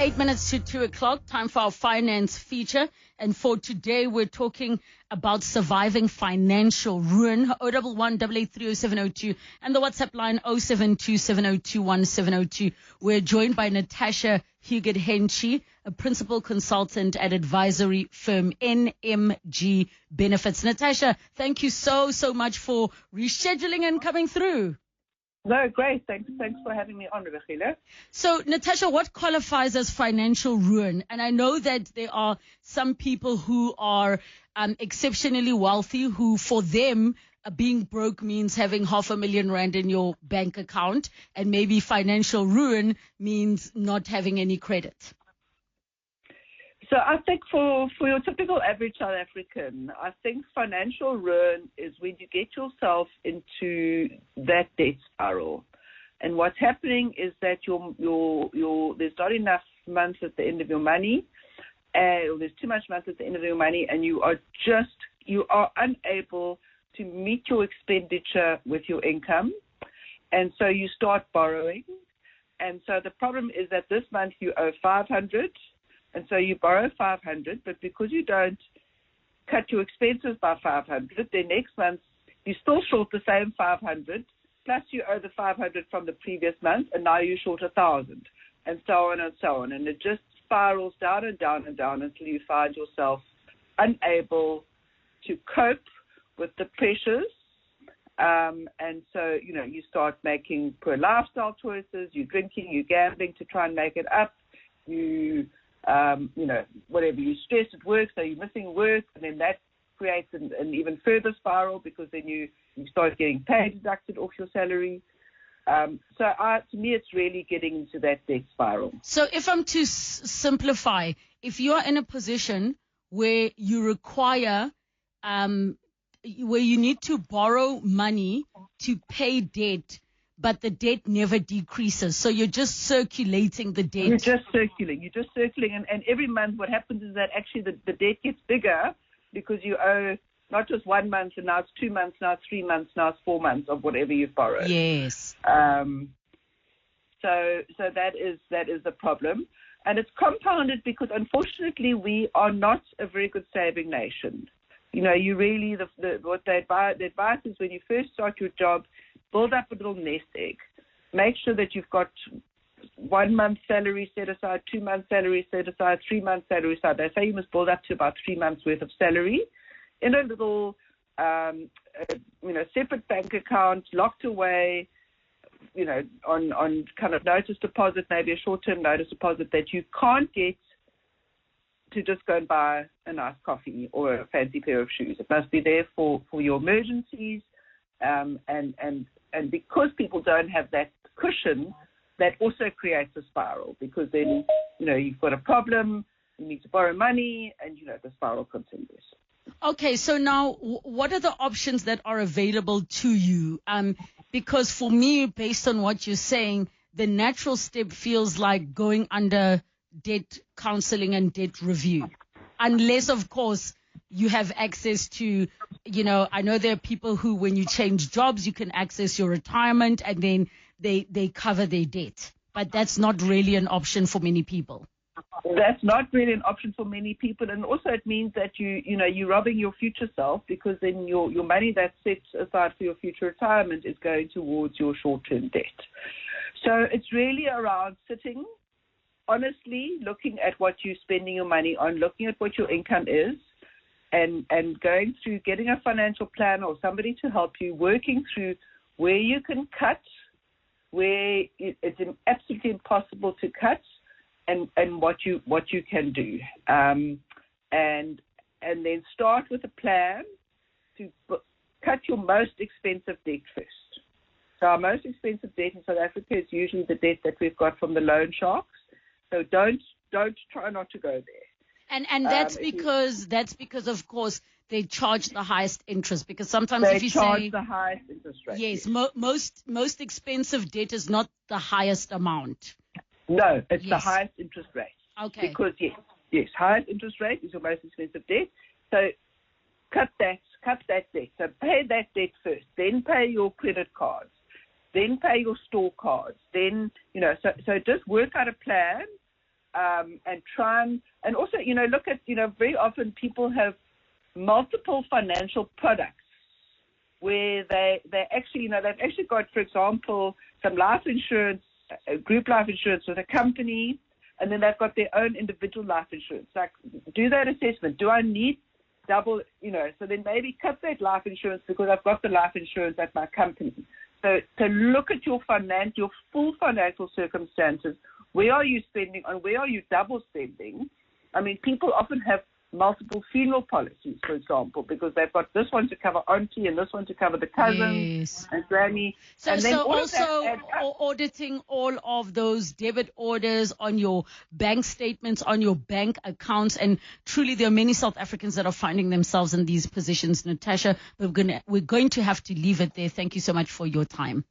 8 minutes to 2 o'clock, time for our finance feature. And for today, we're talking about surviving financial ruin. 011 8830702 and the WhatsApp line 0727021702. We're joined by Natasha Huggett Henchie, a principal consultant at advisory firm NMG Benefits. Natasha, thank you so much for rescheduling and coming through. No, great. Thanks for having me on, Regina. So, Natasha, what qualifies as financial ruin? And I know that there are some people who are exceptionally wealthy who, for them, being broke means having R500,000 in your bank account, and maybe financial ruin means not having any credit. So I think for your typical average South African, I think financial ruin is when you get yourself into that debt spiral. And what's happening is that there's not enough months at the end of your money, or there's too much months at the end of your money, and you are unable to meet your expenditure with your income. And so you start borrowing. And so the problem is that this month you owe 500. And so you borrow 500, but because you don't cut your expenses by 500, then next month you're still short the same 500, plus you owe the 500 from the previous month, and now you're short 1,000, and so on and so on. And it just spirals down and down and down until you find yourself unable to cope with the pressures. And so, you start making poor lifestyle choices, you're drinking, you're gambling to try and make it up, whatever, you're stressed at work, so you're missing work, and then that creates an even further spiral because then you start getting pay deducted off your salary. To me, it's really getting into that debt spiral. So if I'm to simplify, if you're in a position where you require, where you need to borrow money to pay debt, but the debt never decreases. So you're just circulating the debt. You're just circulating. And every month what happens is that actually the debt gets bigger because you owe not just 1 month, and now it's 2 months, now it's 3 months, now it's 4 months of whatever you've borrowed. Yes. So that is the problem. And it's compounded because, unfortunately, we are not a very good saving nation. You really, the advice is when you first start your job, build up a little nest egg. Make sure that you've got 1 month's salary set aside, 2 months' salary set aside, 3 months' salary set aside. They say you must build up to about 3 months' worth of salary in a little, separate bank account, locked away, on kind of notice deposit, maybe a short-term notice deposit that you can't get to just go and buy a nice coffee or a fancy pair of shoes. It must be there for your emergencies. And because people don't have that cushion, that also creates a spiral because then, you've got a problem, you need to borrow money, and, the spiral continues. Okay, so now what are the options that are available to you? Because for me, based on what you're saying, the natural step feels like going under debt counseling and debt review, unless, of course, you have access to, I know there are people who, when you change jobs, you can access your retirement and then they cover their debt. But that's not really an option for many people. That's not really an option for many people. And also it means that you're robbing your future self because then your money that's set aside for your future retirement is going towards your short-term debt. So it's really around sitting, honestly, looking at what you're spending your money on, looking at what your income is, and going through getting a financial plan or somebody to help you, working through where you can cut, where it's absolutely impossible to cut, and what you can do, and then start with a plan to cut your most expensive debt first. So our most expensive debt in South Africa is usually the debt that we've got from the loan sharks. So don't try not to go there. And that's because of course they charge the highest interest, because sometimes if you charge the highest interest rate. Yes, most expensive debt is not the highest amount. No, it's the highest interest rate. Okay. Because yes, highest interest rate is your most expensive debt. So cut that debt. So pay that debt first, then pay your credit cards, then pay your store cards, then so just work out a plan and try and also, look at, very often people have multiple financial products where they actually, they've actually got, for example, some life insurance, group life insurance with a company, and then they've got their own individual life insurance. Like, do that assessment. Do I need double, so then maybe cut that life insurance because I've got the life insurance at my company. So look at your full financial circumstances. Where are you spending and where are you double spending? I mean, people often have multiple funeral policies, for example, because they've got this one to cover auntie and this one to cover the cousin and granny. So, and then also auditing all of those debit orders on your bank statements, on your bank accounts, and truly there are many South Africans that are finding themselves in these positions, Natasha, but we're going to have to leave it there. Thank you so much for your time.